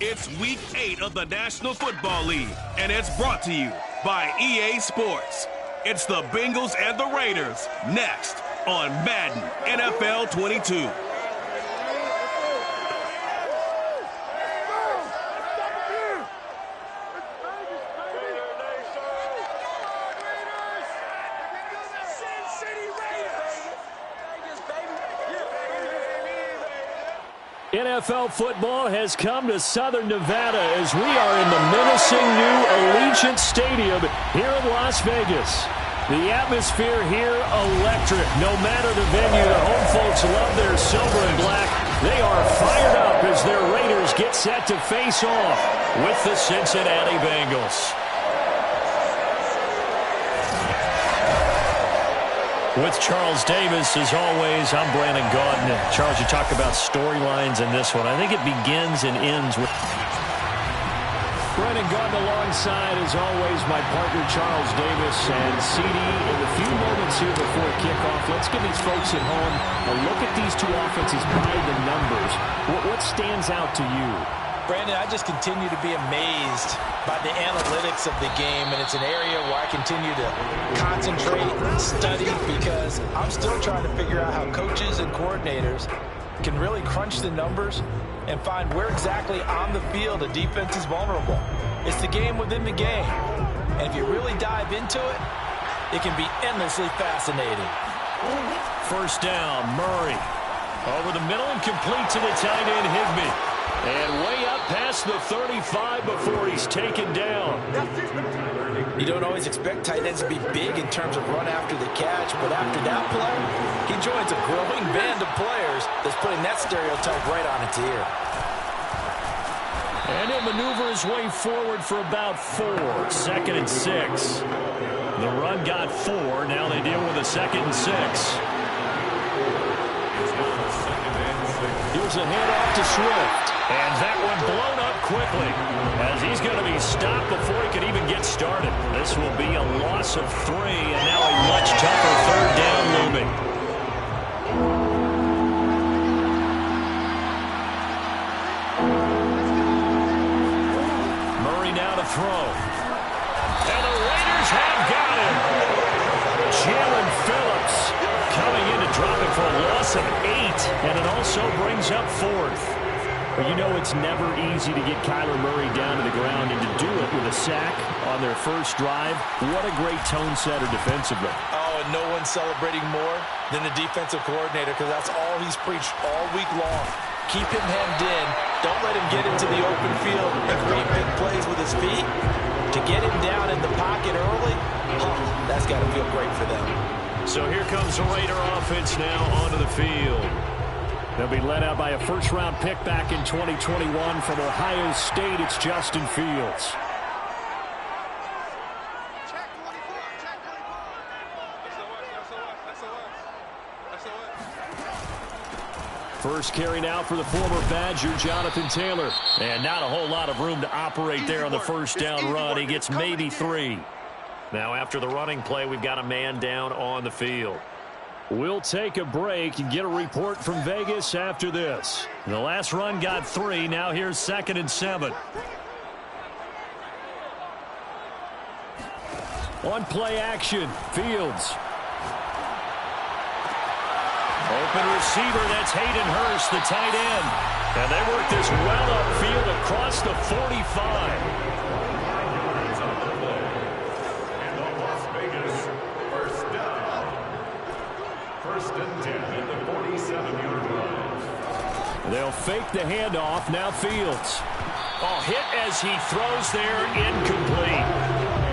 It's Week 8 of the National Football League, and it's brought to you by EA Sports. It's the Bengals and the Raiders next on Madden NFL 22. NFL football has come to Southern Nevada as we are in the menacing new Allegiant Stadium here in Las Vegas. The atmosphere here electric. No matter the venue, the home folks love their silver and black. They are fired up as their Raiders get set to face off with the Cincinnati Bengals. With Charles Davis, as always, I'm Brandon Gaudin. Charles, you talk about storylines in this one. I think it begins and ends with Brandon Gaudin alongside, as always, my partner Charles Davis. And CD, in the few moments here before kickoff, let's give these folks at home a look at these two offenses by the numbers. What stands out to you? Brandon, I just continue to be amazed by the analytics of the game, and it's an area where I continue to concentrate and study because I'm still trying to figure out how coaches and coordinators can really crunch the numbers and find where exactly on the field a defense is vulnerable. It's the game within the game, and if you really dive into it, it can be endlessly fascinating. First down, Murray. Over the middle and complete to the tight end, Higbee. And way up past the 35 before he's taken down. You don't always expect tight ends to be big in terms of run after the catch, but after that play, he joins a growing band of players that's putting that stereotype right on its ear. And he'll maneuver his way forward for about 4. 2nd and 6. The run got 4. Now they deal with a 2nd and 6. Here's a handoff to Swift. And that one blown up quickly as he's going to be stopped before he can even get started. This will be a loss of 3, and now a much tougher 3rd down looming. Murray now to throw. And the Raiders have got him. Jalen Phillips coming in to drop it for a loss of 8, and it also brings up 4th. But you know it's never easy to get Kyler Murray down to the ground, and to do it with a sack on their first drive, what a great tone setter defensively. Oh, and no one's celebrating more than the defensive coordinator because that's all he's preached all week long. Keep him hemmed in. Don't let him get into the open field and create big plays with his feet. To get him down in the pocket early, that's got to feel great for them. So here comes the Raider offense now onto the field. They'll be led out by a first-round pick back in 2021 from Ohio State. It's Justin Fields. First carry now for the former Badger, Jonathan Taylor. And not a whole lot of room to operate there on the first down run. He gets maybe 3. Now after the running play, we've got a man down on the field. We'll take a break and get a report from Vegas after this. The last run got 3. Now here's 2nd and 7. On play action, Fields. Open receiver, that's Hayden Hurst, the tight end. And they work this well upfield across the 45. They'll fake the handoff. Now Fields. Oh, hit as he throws there, incomplete.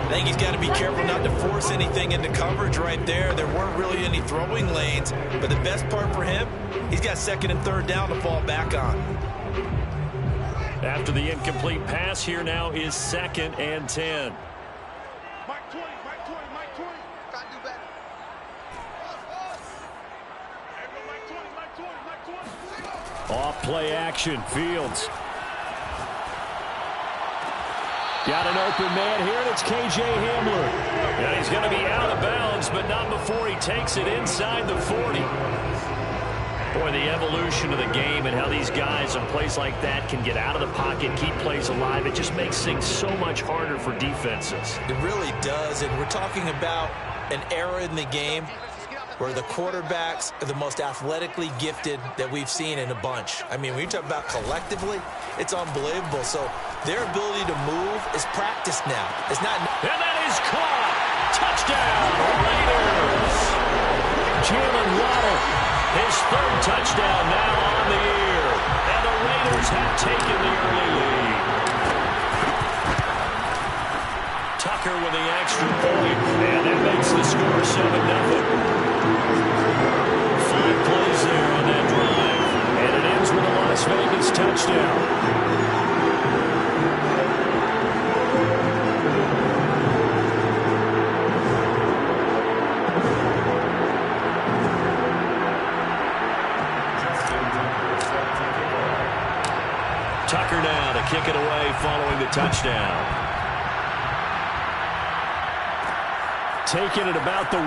I think he's got to be careful not to force anything into coverage right there. There weren't really any throwing lanes, but the best part for him, he's got 2nd and 3rd down to fall back on. After the incomplete pass, here now is 2nd and 10. Mike 20, Mike 20, Mike 20. Got to do better. Mike 20, Mike 20, Mike 20. Off play action, Fields. Got an open man here, and it's K.J. Hamler. And he's going to be out of bounds, but not before he takes it inside the 40. Boy, Boy, the evolution of the game and how these guys on plays like that can get out of the pocket, keep plays alive, it just makes things so much harder for defenses. It really does, and we're talking about an era in the game where the quarterbacks are the most athletically gifted that we've seen in a bunch. I mean, when you talk about collectively, it's unbelievable. So their ability to move is practiced now. It's not. And that is caught. Touchdown, Raiders. Jalen Waddle, his third touchdown now on the year. And the Raiders have taken the early lead. Tucker with the extra point, and that makes the score 7-0. 5 plays there on that drive, and it ends with a Las Vegas touchdown. Tucker now to kick it away following the touchdown. Taking it about the 1.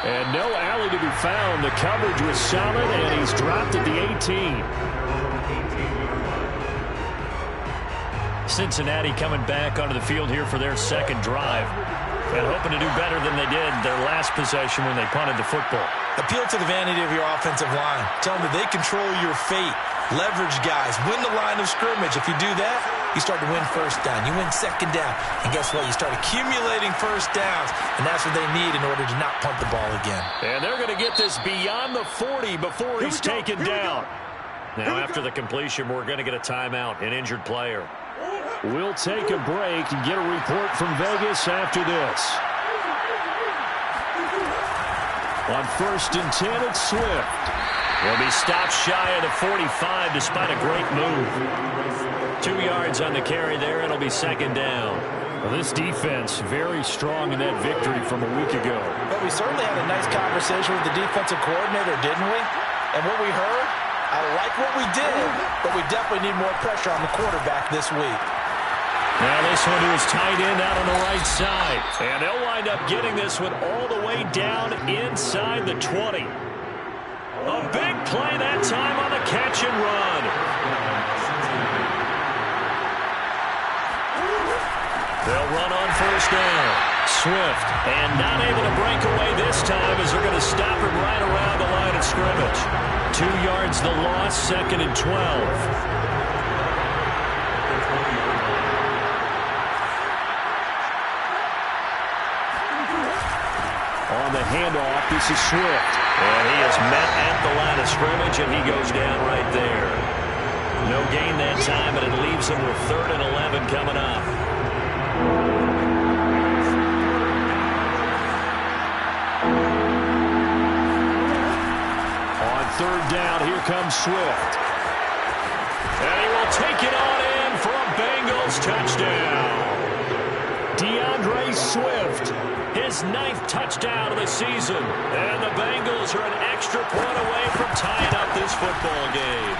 And no alley to be found. The coverage was solid, and he's dropped at the 18. Cincinnati coming back onto the field here for their second drive and hoping to do better than they did their last possession when they punted the football. Appeal to the vanity of your offensive line. Tell them that they control your fate. Leverage guys. Win the line of scrimmage. If you do that, you start to win first down. You win second down. And guess what? You start accumulating first downs. And that's what they need in order to not punt the ball again. And they're going to get this beyond the 40 before he's taken down. Now, after the completion, we're going to get a timeout, an injured player. We'll take a break and get a report from Vegas after this. On 1st and 10, it's Swift. He'll be stopped shy of the 45 despite a great move. 2 yards on the carry there, and it'll be second down. Well, this defense very strong in that victory from a week ago. But we certainly had a nice conversation with the defensive coordinator, didn't we? And what we heard, I like what we did, but we definitely need more pressure on the quarterback this week. Now this one to his tight end out on the right side. And they'll wind up getting this one all the way down inside the 20. A big play that time on the catch and run. They'll run on first down. Swift, and not able to break away this time as they're going to stop him right around the line of scrimmage. 2 yards the loss, 2nd and 12. On the handoff, this is Swift. And he is met at the line of scrimmage, and he goes down right there. No gain that time, and it leaves him with 3rd and 11 coming up. On 3rd down, here comes Swift. And he will take it on in for a Bengals touchdown. DeAndre Swift, his 9th touchdown of the season. And the Bengals are an extra point away from tying up this football game.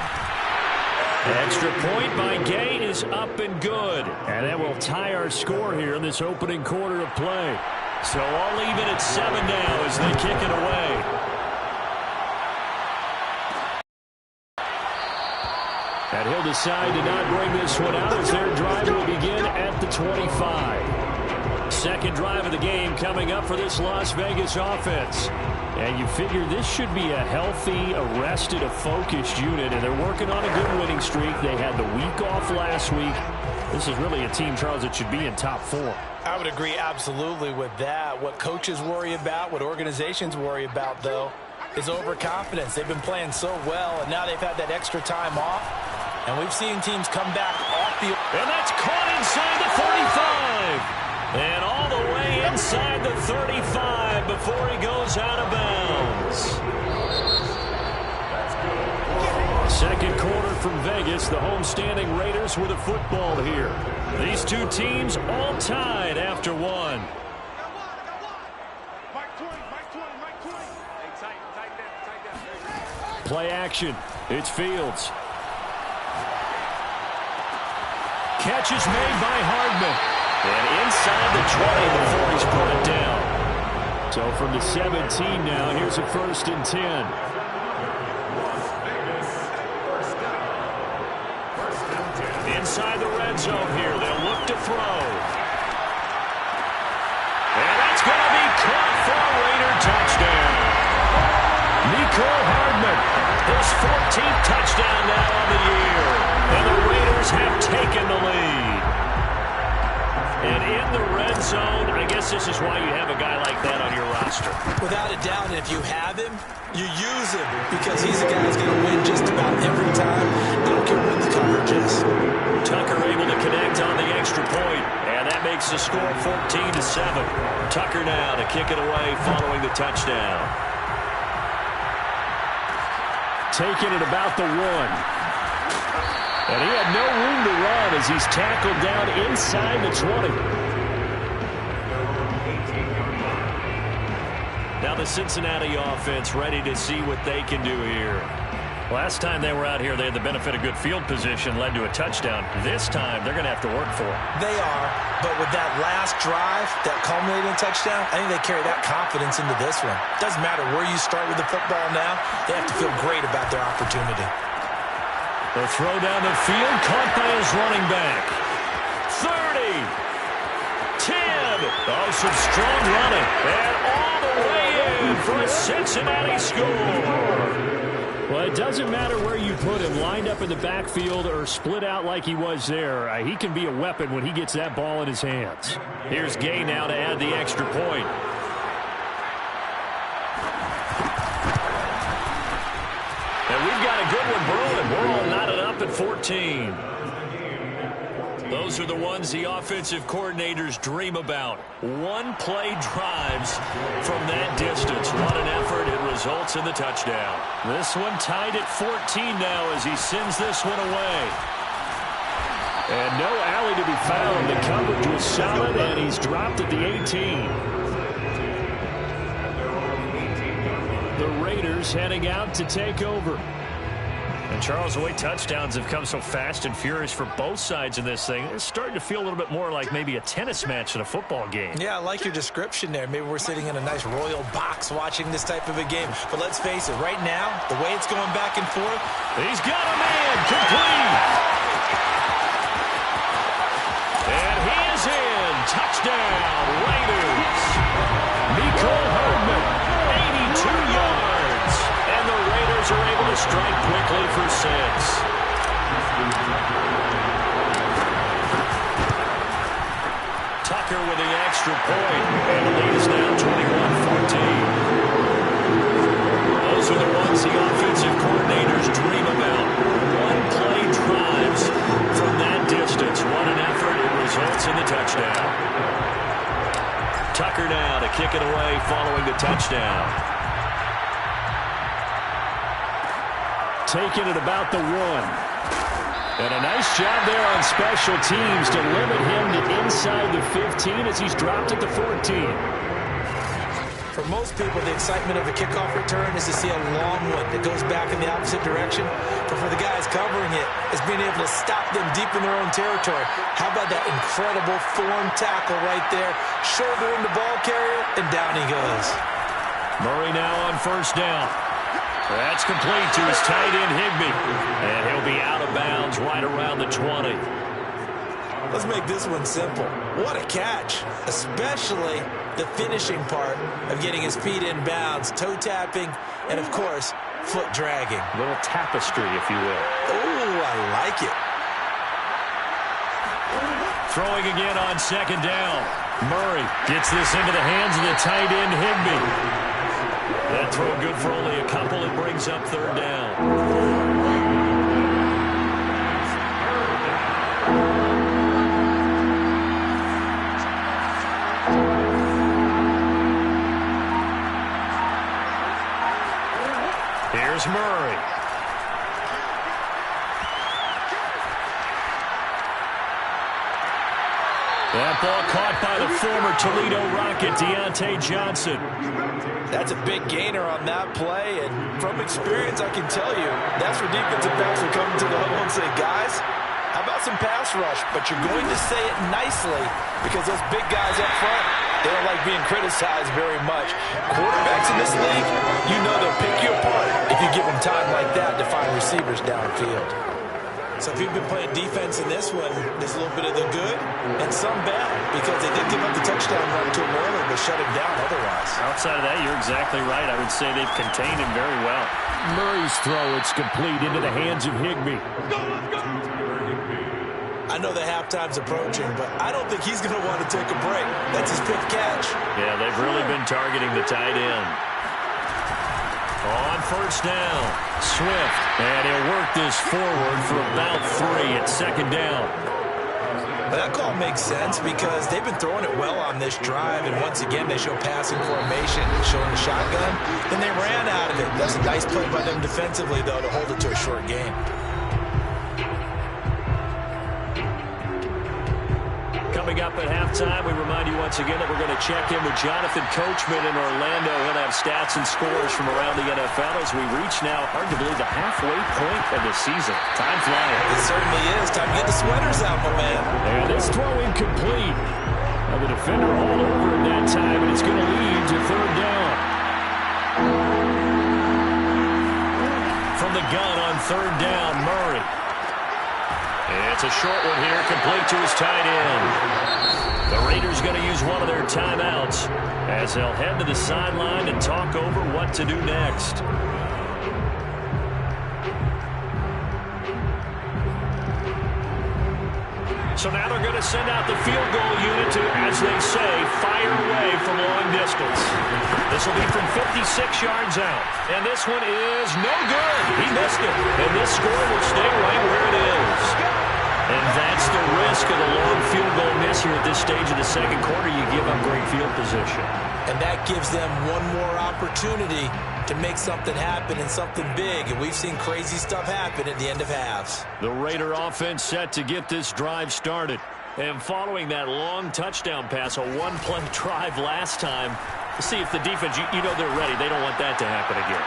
Extra point by Gay is up and good. And that will tie our score here in this opening quarter of play. So I'll leave it at 7 now as they kick it away. And he'll decide to not bring this one out as their drive will begin at the 25. Second drive of the game coming up for this Las Vegas offense. And you figure this should be a healthy, arrested, a focused unit, and they're working on a good winning streak. They had the week off last week. This is really a team, Charles, that should be in top 4. I would agree absolutely with that. What coaches worry about, what organizations worry about, though, is overconfidence. They've been playing so well, and now they've had that extra time off. And we've seen teams come back off the... And that's caught inside the 35. And all the way inside the 35 before he goes out of bounds. Second quarter from Vegas. The homestanding Raiders with a football here. These two teams all tied after one. Play action. It's Fields. Catch is made by Hardman. And inside the 20 before he's put it down. So from the 17 now, here's a 1st and 10. red zone here. They'll look to throw. And that's going to be caught for a Raider touchdown. Nicole Hardman, his 14th touchdown now on the year. And the Raiders have taken the lead. And in the red zone, I guess this is why you have a guy like that on your roster. Without a doubt, and if you have him, you use him because he's a guy who's going to win just about every time. I don't care what the coverage is. Tucker able to connect on the extra point, and that makes the score 14-7. Tucker now to kick it away following the touchdown. Taking it about the 1. And he had no room to run as he's tackled down inside the 20. Now the Cincinnati offense ready to see what they can do here. Last time they were out here, they had the benefit of good field position, led to a touchdown. This time, they're going to have to work for it. They are, but with that last drive, that culminating touchdown, I think they carry that confidence into this one. Doesn't matter where you start with the football now, they have to feel great about their opportunity. The throw down the field, caught by his running back. 30, 10. Oh, some strong running. And all the way in for a Cincinnati score. Well, it doesn't matter where you put him, lined up in the backfield or split out like he was there. He can be a weapon when he gets that ball in his hands. Here's Gay now to add the extra point. And we've got a good one brewing. We're all knotted up at 14. Those are the ones the offensive coordinators dream about. One-play drives from that distance. What an effort. It results in the touchdown. This one tied at 14 now as he sends this one away. And no alley to be found. The coverage was solid, and he's dropped at the 18. The Raiders heading out to take over. And Charles, the way touchdowns have come so fast and furious for both sides in this thing, it's starting to feel a little bit more like maybe a tennis match in a football game. Yeah, I like your description there. Maybe we're sitting in a nice royal box watching this type of a game. But let's face it, right now, the way it's going back and forth, he's got a man complete. And he is in. Touchdown, Raiders. Nicole Hardman, 82 yards. And the Raiders are able to strike quickly for 6. Tucker with the extra point. And the lead is now 21-14. Those are the ones the offensive coordinators dream about. One-play drives from that distance. What an effort. It results in the touchdown. Tucker now to kick it away following the touchdown. Taking it about the 1. And a nice job there on special teams to limit him to inside the 15 as he's dropped at the 14. For most people, the excitement of a kickoff return is to see a long one that goes back in the opposite direction. But for the guys covering it, it's being able to stop them deep in their own territory. How about that incredible form tackle right there? Shouldering the ball carrier, and down he goes. Murray now on first down. That's complete to his tight end, Higbee. And he'll be out of bounds right around the 20. Let's make this one simple. What a catch, especially the finishing part of getting his feet in bounds, toe tapping, and, of course, foot dragging. A little tapestry, if you will. Oh, I like it. Throwing again on second down. Murray gets this into the hands of the tight end, Higbee. That throw good for only a couple. It brings up third down. Here's Murray. That ball caught by the former Toledo Rocket, Deontay Johnson. That's a big gainer on that play, and from experience, I can tell you, that's where defensive backs will come to the huddle and say, guys, how about some pass rush? But you're going to say it nicely because those big guys up front, they don't like being criticized very much. Quarterbacks in this league, you know they'll pick you apart if you give them time like that to find receivers downfield. So if you've been playing defense in this one, there's a little bit of the good and some bad, because they did give up the touchdown run to him earlier, but shut him down otherwise. Outside of that, you're exactly right. I would say they've contained him very well. Murray's throw, it's complete into the hands of Higbee. I know the halftime's approaching, but I don't think he's going to want to take a break. That's his 5th catch. Yeah, they've really been targeting the tight end. On first down, Swift, and he'll work this forward for about 3 at 2nd down. But that call makes sense because they've been throwing it well on this drive, and once again they show passing formation, showing the shotgun, then they ran out of it. That's a nice play by them defensively, though, to hold it to a short gain. Coming up at halftime, we remind you once again that we're going to check in with Jonathan Coachman in Orlando. He'll have stats and scores from around the NFL as we reach now, hard to believe, the halfway point of the season. Time flying. It certainly is. Time to get the sweaters out, my man. And this throw incomplete. Now the defender all over it that time, and it's going to lead to 3rd down. From the gun on 3rd down, Murray. It's a short one here, complete to his tight end. The Raiders going to use one of their timeouts as they'll head to the sideline and talk over what to do next. So now they're going to send out the field goal unit to, as they say, fire away from long distance. This will be from 56 yards out. And this one is no good. He missed it. And this score will stay right where it is. And that's the risk of the long field goal miss here at this stage of the 2nd quarter. You give up great field position. And that gives them one more opportunity to make something happen and something big. And we've seen crazy stuff happen at the end of halves. The Raider offense set to get this drive started. And following that long touchdown pass, a one-play drive last time, see if the defense, you know they're ready. They don't want that to happen again.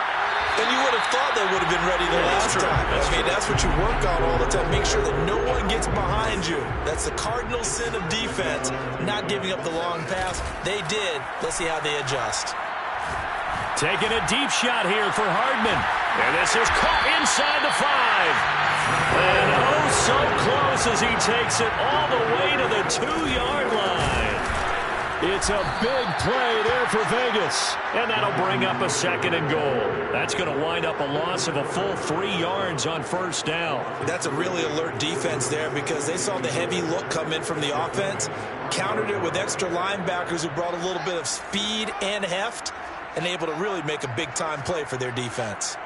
And you would have thought they would have been ready the last time. That's what you work on all the time. Make sure that no one gets behind you. That's the cardinal sin of defense, not giving up the long pass. They did. Let's see how they adjust. Taking a deep shot here for Hardman. And this is caught inside the 5. And oh, so close as he takes it all the way to the 2-yard line. It's a big play there for Vegas. And that'll bring up a 2nd and goal. That's going to wind up a loss of a full 3 yards on first down. That's a really alert defense there because they saw the heavy look come in from the offense, countered it with extra linebackers who brought a little bit of speed and heft, and able to really make a big-time play for their defense.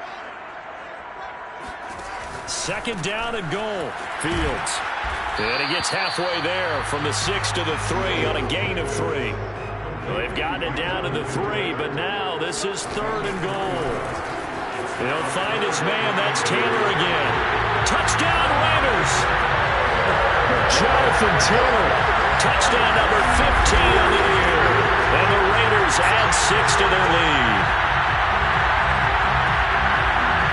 2nd down and goal. Fields. And he gets halfway there from the 6 to the 3 on a gain of 3. Well, they've gotten it down to the 3, but now this is 3rd and goal. He'll find his man. That's Taylor again. Touchdown, Raiders! Jonathan Taylor. Touchdown number 15 on the year. And the Raiders add 6 to their lead.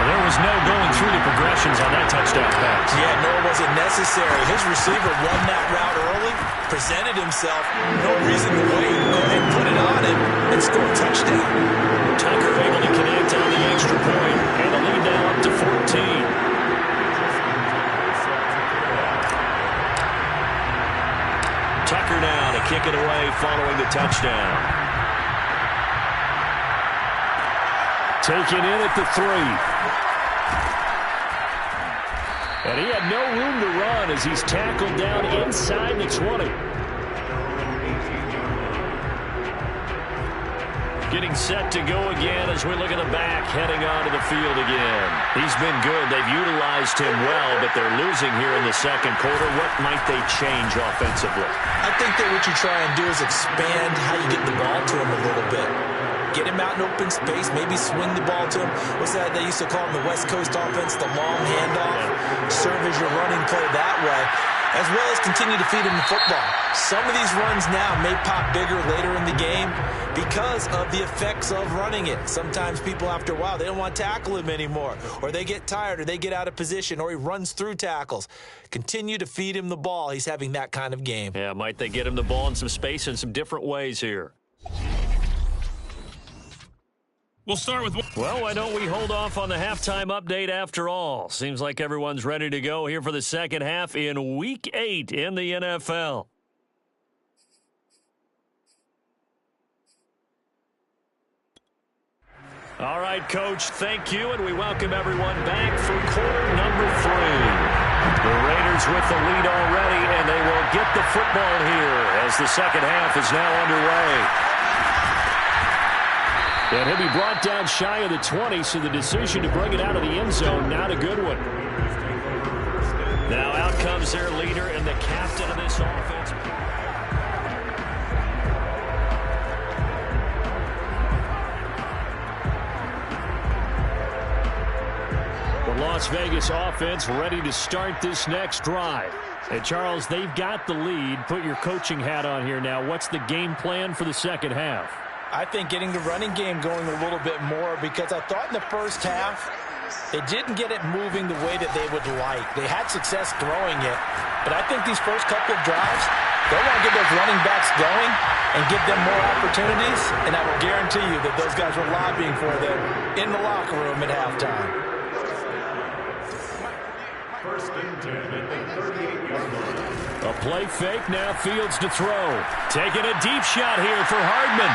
There was no going through the progressions on that touchdown pass. Yeah, nor was it necessary. His receiver won that route early, presented himself, no reason to wait. Go ahead and put it on him and score a touchdown. Tucker able to connect on the extra point, and the lead now up to 14. Tucker now to kick it away following the touchdown. Taken in at the 3. And he had no room to run as he's tackled down inside the 20. Getting set to go again as we look at the back, heading onto the field again. He's been good. They've utilized him well, but they're losing here in the 2nd quarter. What might they change offensively? I think that what you try and do is expand how you get the ball to him a little bit. Get him out in open space, maybe swing the ball to him. What's that they used to call him, the West Coast offense, the long handoff. Serve as your running play that way, as well as continue to feed him the football. Some of these runs now may pop bigger later in the game because of the effects of running it. Sometimes people, after a while, they don't want to tackle him anymore, or they get tired, or they get out of position, or he runs through tackles. Continue to feed him the ball. He's having that kind of game. Yeah, might they get him the ball in some space in some different ways here? We'll start with... Well, why don't we hold off on the halftime update after all? Seems like everyone's ready to go here for the second half in Week 8 in the NFL. All right, Coach, thank you, and we welcome everyone back for quarter number 3. The Raiders with the lead already, and they will get the football here as the second half is now underway. And he'll be brought down shy of the 20, so the decision to bring it out of the end zone, not a good one. Now out comes their leader and the captain of this offense. The Las Vegas offense ready to start this next drive. And Charles, they've got the lead. Put your coaching hat on here now. What's the game plan for the second half? I think getting the running game going a little bit more, because I thought in the first half they didn't get it moving the way that they would like. They had success throwing it, but I think these first couple of drives, they want to get those running backs going and give them more opportunities, and I will guarantee you that those guys were lobbying for them in the locker room at halftime. A play fake, now Fields to throw. Taking a deep shot here for Hardman.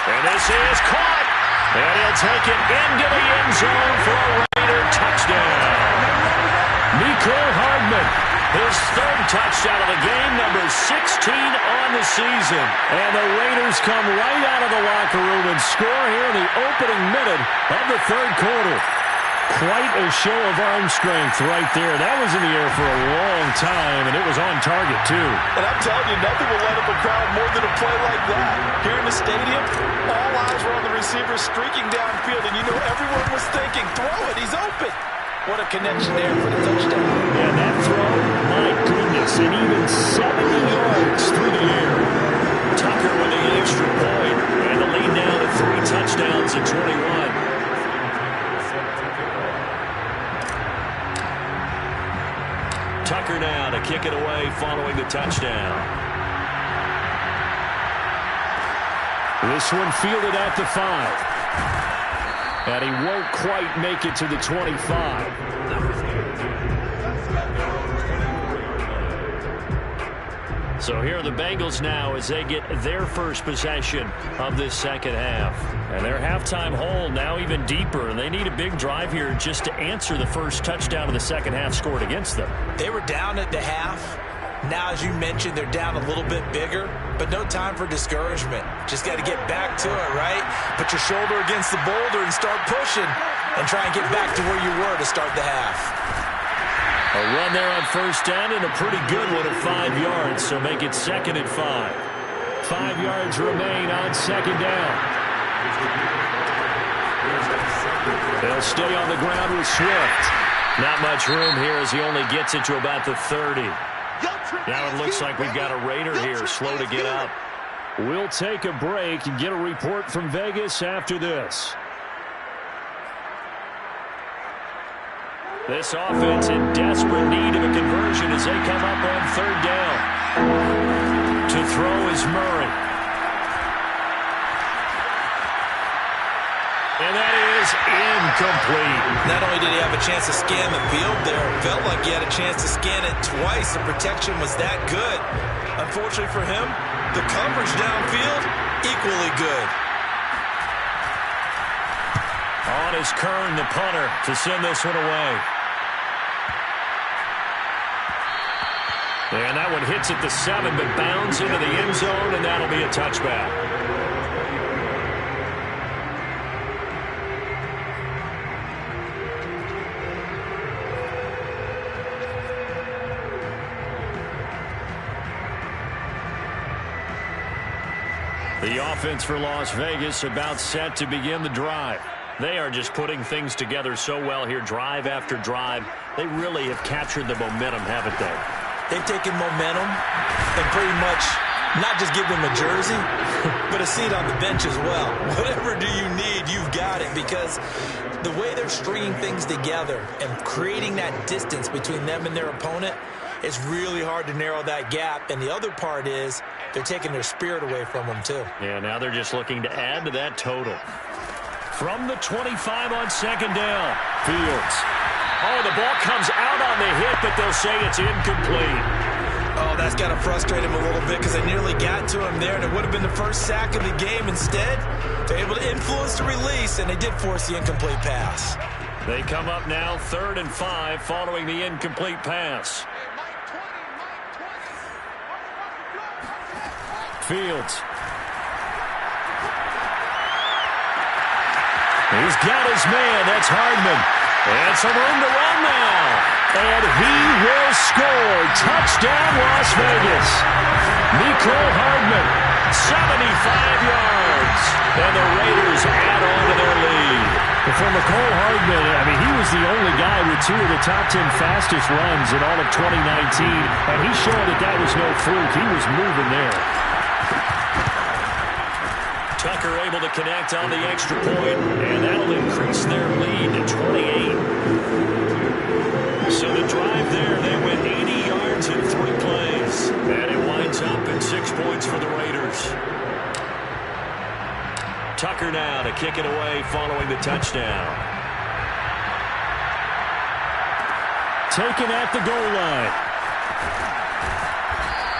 And this is caught. And he'll take it into the end zone for a Raider touchdown. Mecole Hardman, his third touchdown of the game, number 16 on the season. And the Raiders come right out of the locker room and score here in the opening minute of the third quarter. Quite a show of arm strength right there. That was in the air for a long time, and it was on target, too. And I'm telling you, nothing will light up a crowd more than a play like that. Here in the stadium, all eyes were on the receiver streaking downfield, and you know everyone was thinking, throw it, he's open. What a connection there for the touchdown. Yeah, that throw, my goodness, and even 70 yards through the air. Tucker with the extra point, and the lead now to 3 touchdowns at 21. Tucker now to kick it away following the touchdown. This one fielded at the 5. And he won't quite make it to the 25. So here are the Bengals now as they get their first possession of this second half. And their halftime hole now even deeper, and they need a big drive here just to answer the first touchdown of the second half scored against them. They were down at the half. Now, as you mentioned, they're down a little bit bigger, but no time for discouragement. Just got to get back to it, right? Put your shoulder against the boulder and start pushing and try and get back to where you were to start the half. A run there on first down and a pretty good one at 5 yards, so make it 2nd and 5. 5 yards remain on second down. They'll stay on the ground with Swift. Not much room here as he only gets it to about the 30. Now it looks like we've got a Raider here, slow to get up. We'll take a break and get a report from Vegas after this. This offense in desperate need of a conversion as they come up on third down. To throw is Murray. And that is incomplete. Not only did he have a chance to scan the field there, it felt like he had a chance to scan it twice. The protection was that good. Unfortunately for him, the coverage downfield, equally good. On is Kern, the punter, to send this one away. And that one hits at the 7, but bounds into the end zone, and that'll be a touchback. The offense for Las Vegas about set to begin the drive. They are just putting things together so well here, drive after drive. They really have captured the momentum, haven't they? They've taken momentum and pretty much not just give them a jersey, but a seat on the bench as well. Whatever do you need, you've got it, because the way they're stringing things together and creating that distance between them and their opponent, it's really hard to narrow that gap. And the other part is they're taking their spirit away from them, too. Yeah, now they're just looking to add to that total. From the 25 on second down. Fields. Oh, the ball comes out on the hit, but they'll say it's incomplete. Oh, that's got to frustrate him a little bit because they nearly got to him there, and it would have been the first sack of the game. Instead, they're able to influence the release, and they did force the incomplete pass. They come up now 3rd and 5 following the incomplete pass. Fields. He's got his man. That's Hardman. And some room to run now. And he will score. Touchdown, Las Vegas. Mecole Hardman, 75 yards. And the Raiders add on to their lead. And for Mecole Hardman, I mean, he was the only guy with 2 of the top 10 fastest runs in all of 2019. And he showed that was no fluke. He was moving there. Tucker able to connect on the extra point, and that'll increase their lead to 28. So the drive there, they went 80 yards in 3 plays, and it winds up at 6 points for the Raiders. Tucker now to kick it away following the touchdown. Taken at the goal line.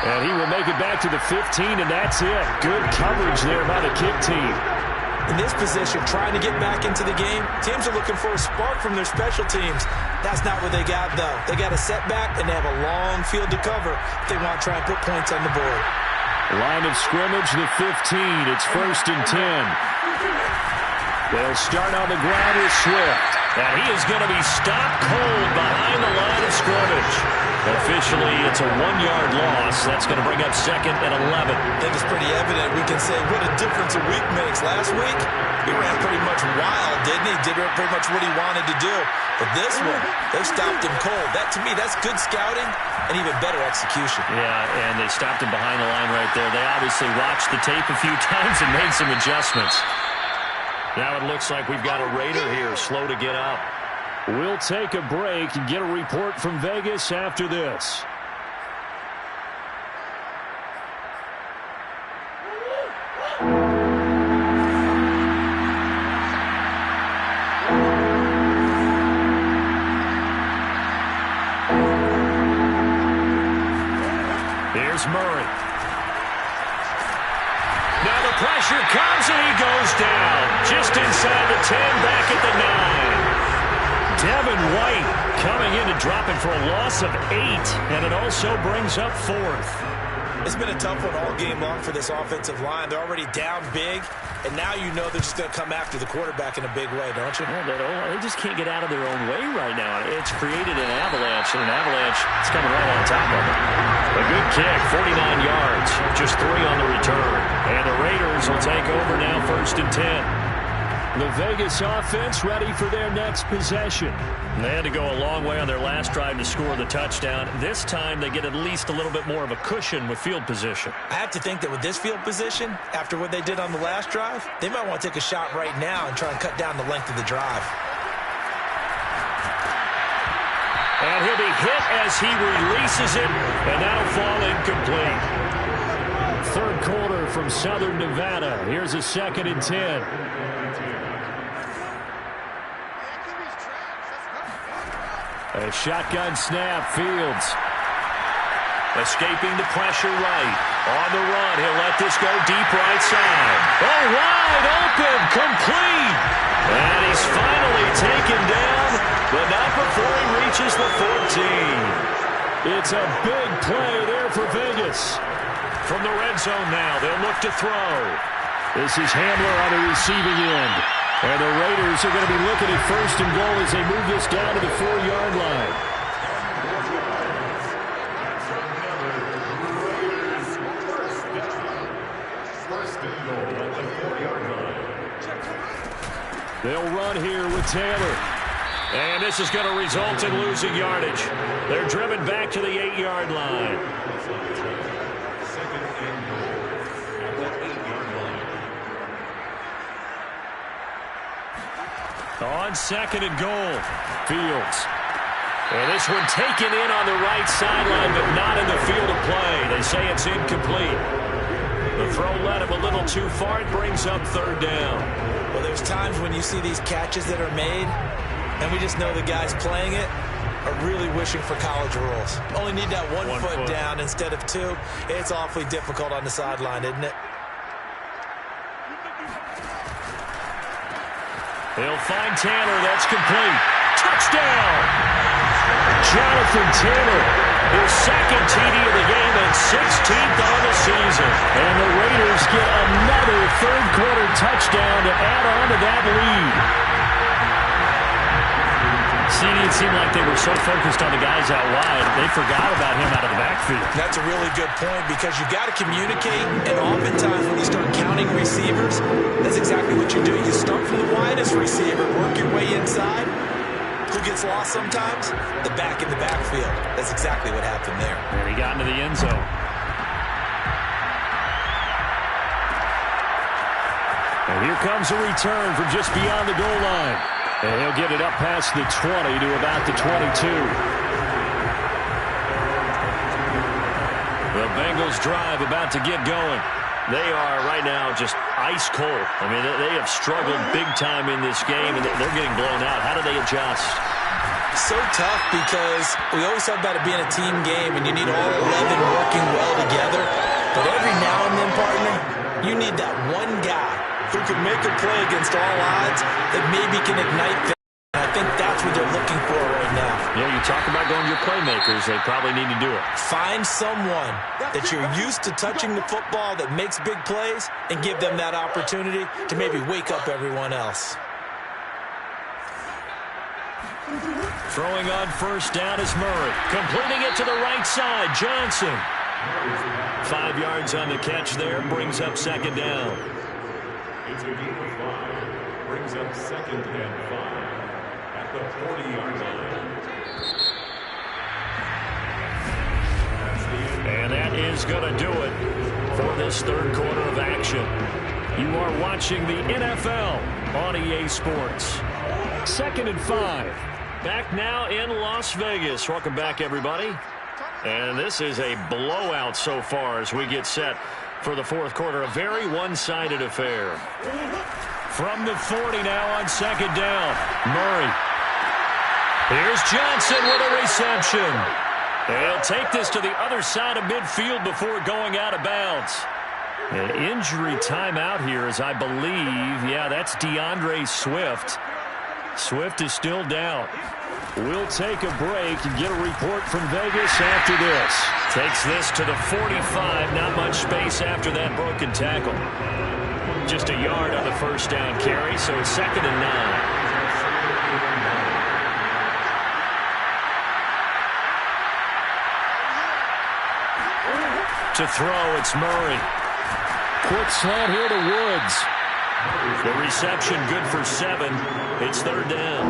And he will make it back to the 15, and that's it. Good coverage there by the kick team. In this position, trying to get back into the game, teams are looking for a spark from their special teams. That's not what they got, though. They got a setback, and they have a long field to cover if they want to try and put points on the board. Line of scrimmage, the 15. It's 1st and 10. They'll start on the ground with Swift. And he is going to be stopped cold behind the line of scrimmage. Officially, it's a 1-yard loss. That's going to bring up 2nd and 11. I think it's pretty evident. We can say what a difference a week makes. Last week, he ran pretty much wild, didn't he? Did pretty much what he wanted to do. But this one, they stopped him cold. That, to me, that's good scouting and even better execution. Yeah, and they stopped him behind the line right there. They obviously watched the tape a few times and made some adjustments. Now it looks like we've got a Raider here, slow to get up. We'll take a break and get a report from Vegas after this. Here's Murray. Now the pressure comes and he goes down. Just inside the 10, back at the 9. Devin White coming in to drop it for a loss of 8, and it also brings up 4th. It's been a tough one all game long for this offensive line. They're already down big, and now you know they're just going to come after the quarterback in a big way, don't you? Well, they just can't get out of their own way right now. It's created an avalanche, and an avalanche is coming right on top of it. A good kick, 49 yards, just 3 on the return. And the Raiders will take over now 1st and 10. The Vegas offense ready for their next possession. They had to go a long way on their last drive to score the touchdown. This time they get at least a little bit more of a cushion with field position. I have to think that with this field position, after what they did on the last drive, they might want to take a shot right now and try and cut down the length of the drive. And he'll be hit as he releases it, and that'll fall incomplete. 3rd quarter from Southern Nevada. Here's a 2nd and 10. A shotgun snap, Fields. Escaping the pressure right. On the run, he'll let this go deep right side. Oh, wide open, complete. And he's finally taken down, but not before he reaches the 14. It's a big play there for Vegas. From the red zone now, they'll look to throw. This is Hamler on the receiving end. And the Raiders are going to be looking at 1st and goal as they move this down to the 4-yard line. They'll run here with Taylor. And this is going to result in losing yardage. They're driven back to the 8-yard line. On 2nd and goal, Fields. And this one taken in on the right sideline, but not in the field of play. They say it's incomplete. The throw led him a little too far. It brings up 3rd down. Well, they there's times when you see these catches that are made, and we just know the guys playing it are really wishing for college rules. Only need that one foot down instead of two. It's awfully difficult on the sideline, isn't it? They'll find Tanner. That's complete. Touchdown! Jonathan Tanner, his second TD of the game and 16th on the season. And the Raiders get another third-quarter touchdown to add on to that lead. It seemed like they were so focused on the guys out wide, they forgot about him out of the backfield. That's a really good point because you've got to communicate, and oftentimes when you start counting receivers, that's exactly what you do. You start from the widest receiver, work your way inside. Who gets lost sometimes? The back in the backfield. That's exactly what happened there. And he got into the end zone. And here comes a return from just beyond the goal line. And he'll get it up past the 20 to about the 22. The Bengals drive about to get going. They are right now just ice cold. I mean, they have struggled big time in this game, and they're getting blown out. How do they adjust? So tough because we always talk about it being a team game, and you need all 11 working well together. But every now and then, partner, you need that one guy who can make a play against all odds that maybe can ignite things. I think that's what they're looking for right now. Yeah, you talk about going to your playmakers. They probably need to do it. Find someone that you're used to touching the football that makes big plays and give them that opportunity to maybe wake up everyone else. Throwing on first down is Murray. Completing it to the right side, Johnson. 5 yards on the catch there, brings up second down. It's a game of 5. Brings up second and 5 at the 40-yard line. And that is going to do it for this third quarter of action. You are watching the NFL on EA Sports. Second and 5. Back now in Las Vegas. Welcome back, everybody. And this is a blowout so far as we get set for the fourth quarter. A very one-sided affair. From the 40 now on second down. Murray. Here's Johnson with a reception. They'll take this to the other side of midfield before going out of bounds. An injury timeout here is, I believe, yeah, that's DeAndre Swift. Swift is still down. We'll take a break and get a report from Vegas after this. Takes this to the 45. Not much space after that broken tackle. Just a yard on the first down carry, so it's second and 9. To throw, it's Murray. Quick slant here to Woods. The reception good for 7. It's third down.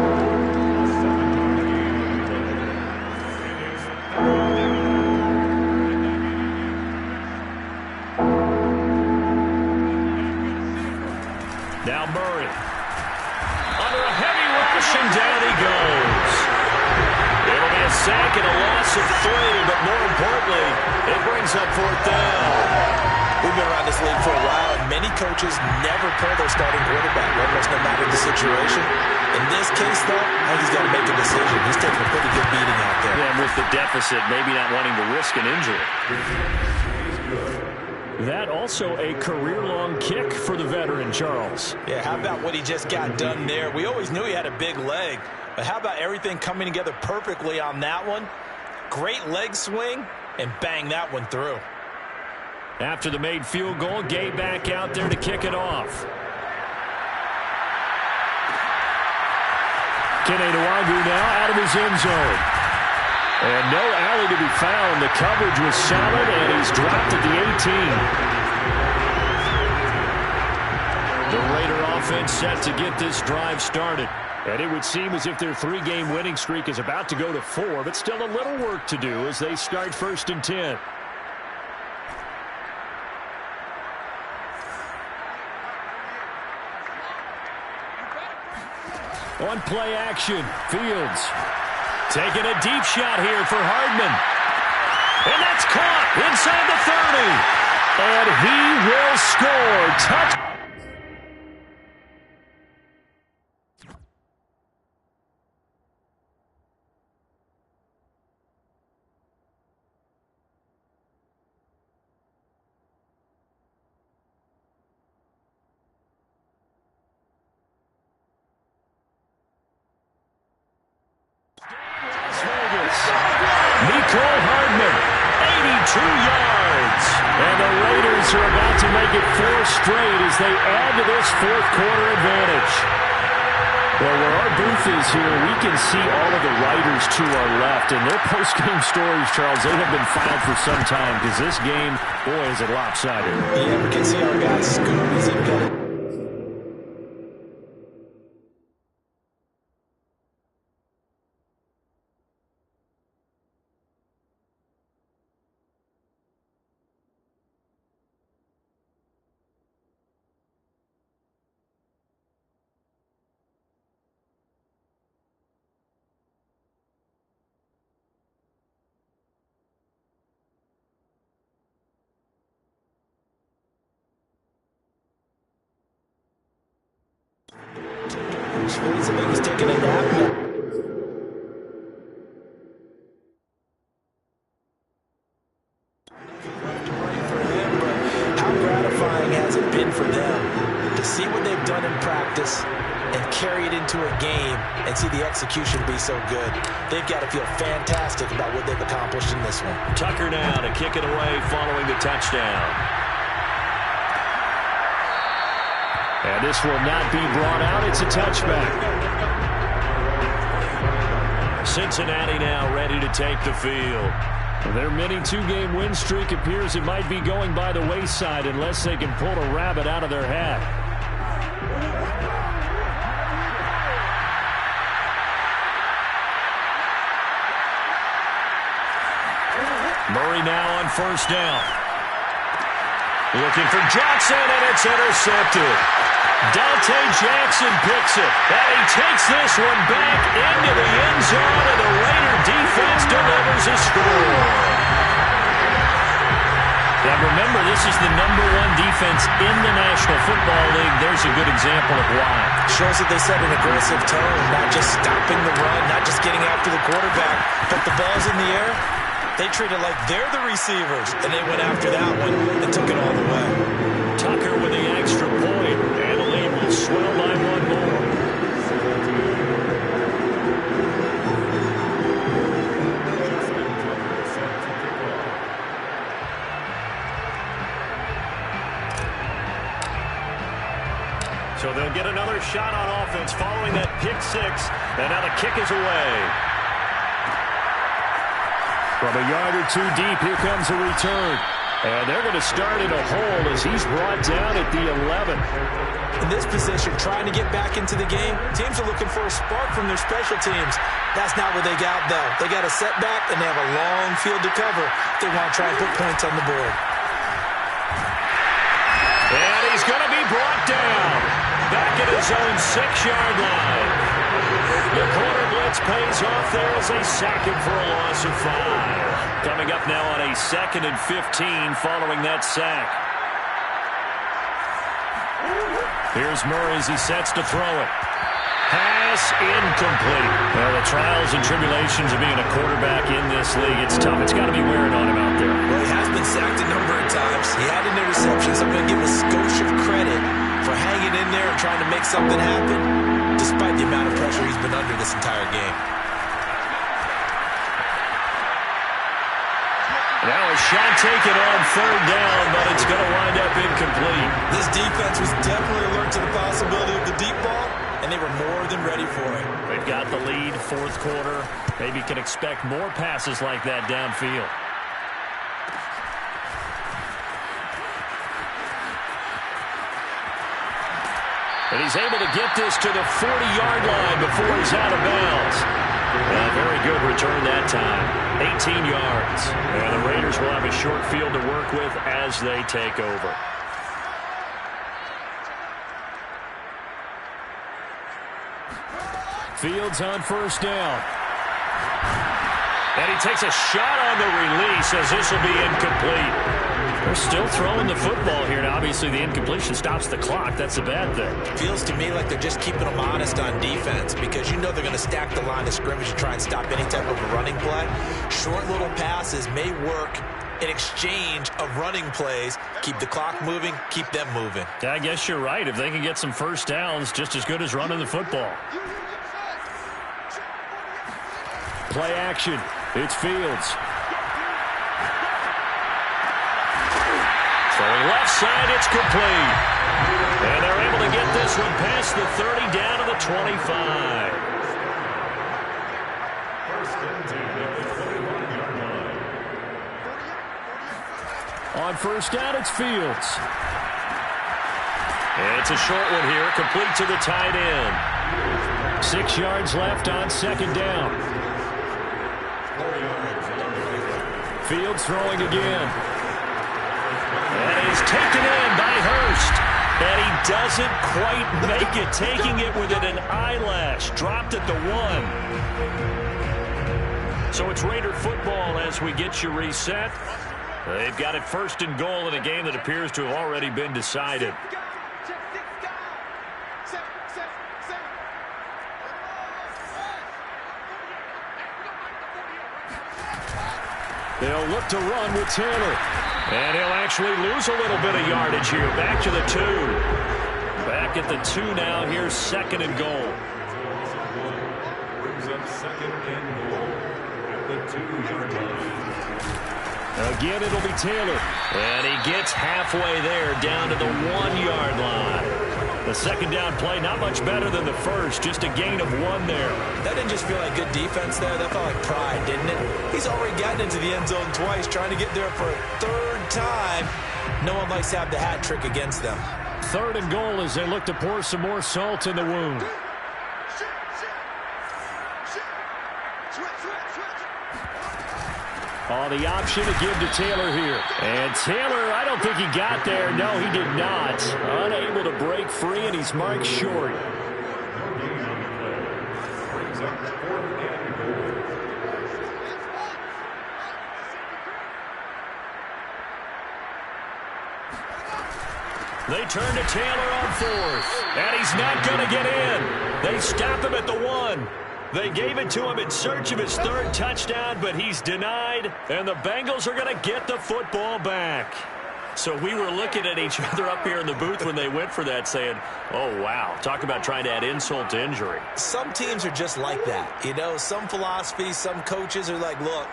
Now Murray. Under a heavy rush, and down he goes. It'll be a sack and a loss of 3, but more importantly, it brings up fourth down. We've been around this league for a while, and many coaches never pull their starting quarterback, almost no matter the situation. In this case, though, I think he's got to make a decision. He's taking a pretty good beating out there. Yeah, and with the deficit, maybe not wanting to risk an injury. That also a career-long kick for the veteran, Charles. Yeah, how about what he just got done there? We always knew he had a big leg, but how about everything coming together perfectly on that one? Great leg swing, and bang that one through. After the made field goal, Gay back out there to kick it off. Keneduagu now out of his end zone. And no alley to be found. The coverage was solid, and he's dropped at the 18. The Raider offense set to get this drive started. And it would seem as if their 3-game winning streak is about to go to 4, but still a little work to do as they start first and 10. On play action, Fields taking a deep shot here for Hardman. And that's caught inside the 30. And he will score. make it 4 straight as they add to this fourth quarter advantage. Well, where our booth is here, we can see all of the writers to our left. And their post-game stories, Charles, they have been filed for some time because this game, boy, is it lopsided. Yeah, we can see our guys scoop as they've got it. He's taking a nap now. How gratifying has it been for them to see what they've done in practice and carry it into a game and see the execution be so good? They've got to feel fantastic about what they've accomplished in this one. Tucker now to kick it away following the touchdown. And this will not be brought out. It's a touchback. Cincinnati now ready to take the field. Their mini 2-game win streak appears it might be going by the wayside unless they can pull a rabbit out of their hat. Murray now on first down. Looking for Jackson, and it's intercepted. Dante Jackson picks it, and he takes this one back into the end zone, and the Raider defense delivers a score. Now remember, this is the #1 defense in the National Football League. There's a good example of why. Shows that they set an aggressive tone, not just stopping the run, not just getting after the quarterback, but the ball's in the air. They treat it like they're the receivers, and they went after that one and took it all the way. Tucker with the extra point, and the lead will swell by 1 more. So they'll get another shot on offense following that pick 6, and now the kick is away. From a yard or 2 deep, here comes a return. And they're going to start in a hole as he's brought down at the 11. In this position, trying to get back into the game, teams are looking for a spark from their special teams. That's not what they got, though. They got a setback, and they have a long field to cover if they want to try and put points on the board. And he's going to be brought down back at his own 6-yard line. The corner blitz pays off there as they sack him for a loss of 5. Coming up now on a 2nd and 15 following that sack. Here's Murray as he sets to throw it. Pass incomplete. Well, the trials and tribulations of being a quarterback in this league, it's tough. It's got to be wearing on him out there. Well, he has been sacked a number of times. He had an interception, so I'm going to give him a skosh of credit for hanging in there and trying to make something happen, despite the amount of pressure he's been under this entire game. Now a shot taken on 3rd down, but it's going to wind up incomplete. This defense was definitely alert to the possibility of the deep ball, and they were more than ready for it. They've got the lead, 4th quarter. Maybe can expect more passes like that downfield. And he's able to get this to the 40-yard line before he's out of bounds. A very good return that time. 18 yards. And the Raiders will have a short field to work with as they take over. Fields on first down. And he takes a shot on the release as this will be incomplete. They're still throwing the football here. Now, obviously, the incompletion stops the clock. That's a bad thing. Feels to me like they're just keeping them honest on defense because you know they're going to stack the line of scrimmage and try and stop any type of a running play. Short little passes may work in exchange of running plays. Keep the clock moving, keep them moving. Yeah, I guess you're right. If they can get some first downs, just as good as running the football. Play action. It's Fields. Throwing left side, it's complete. And they're able to get this one past the 30 down to the 25. On first down, it's Fields. It's a short one here, complete to the tight end. 6 yards left on second down. Fields throwing again. And he's taken in by Hurst. And he doesn't quite make it, taking it within an eyelash. Dropped at the 1. So it's Raider football as we get you reset. They've got it first and goal in a game that appears to have already been decided. They'll look to run with Taylor. And he'll actually lose a little bit of yardage here. Back to the 2. Back at the 2 now. Here's second and goal. Brings up second and goal at the 2-yard line. Again, it'll be Taylor. And he gets halfway there, down to the 1-yard line. The second down play, not much better than the first, just a gain of 1 there. That didn't just feel like good defense there. That felt like pride, didn't it? He's already gotten into the end zone twice, trying to get there for a 3rd time. No one likes to have the hat trick against them. 3rd and goal as they look to pour some more salt in the wound. Oh, the option to give to Taylor here. And Taylor, I don't think he got there. No, he did not. Unable to break free, and he's marked short. They turn to Taylor on 4th. And he's not going to get in. They stop him at the 1. They gave it to him in search of his 3rd touchdown, but he's denied, and the Bengals are going to get the football back. So we were looking at each other up here in the booth when they went for that, saying, oh, wow, talk about trying to add insult to injury. Some teams are just like that. You know, some philosophies, some coaches are like, look,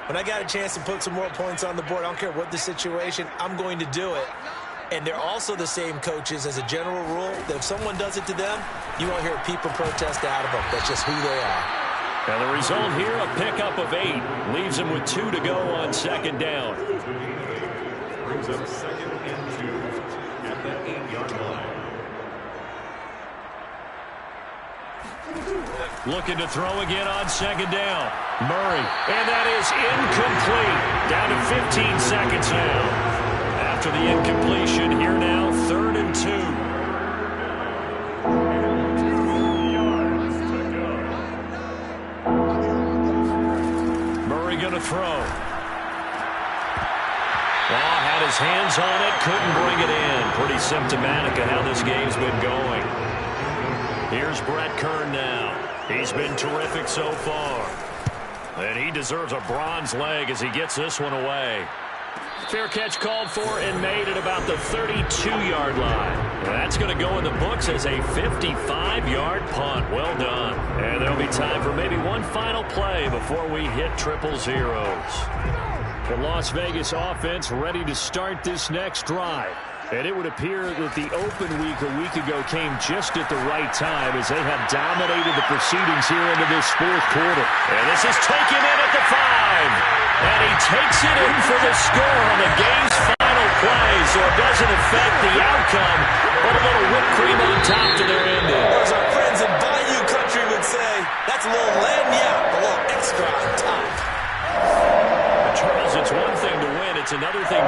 when I got a chance to put some more points on the board, I don't care what the situation, I'm going to do it. And they're also the same coaches as a general rule that if someone does it to them, you won't hear people protest out of them. That's just who they are. And the result here, a pickup of 8. Leaves them with 2 to go on second down. Brings up second and 2 at the 8-yard line. Looking to throw again on second down. Murray. And that is incomplete. Down to 15 seconds now. After the incompletion, here now, 3rd and 2. Murray going to throw. Had his hands on it, couldn't bring it in. Pretty symptomatic of how this game's been going. Here's Brett Kern now. He's been terrific so far. And he deserves a bronze leg as he gets this one away. Fair catch called for and made at about the 32-yard line. That's going to go in the books as a 55-yard punt. Well done. And there'll be time for maybe one final play before we hit triple zeros. The Las Vegas offense ready to start this next drive. And it would appear that the open week a week ago came just at the right time as they have dominated the proceedings here into this 4th quarter. And this is taken in at the 5. And he takes it in for the score on the game's final play, so it doesn't affect the outcome, but a little whipped cream on top to their ending. Or as our friends in Bayou Country would say, that's a little lagniappe, a little extra on top. Charles, it's one thing to win, it's another thing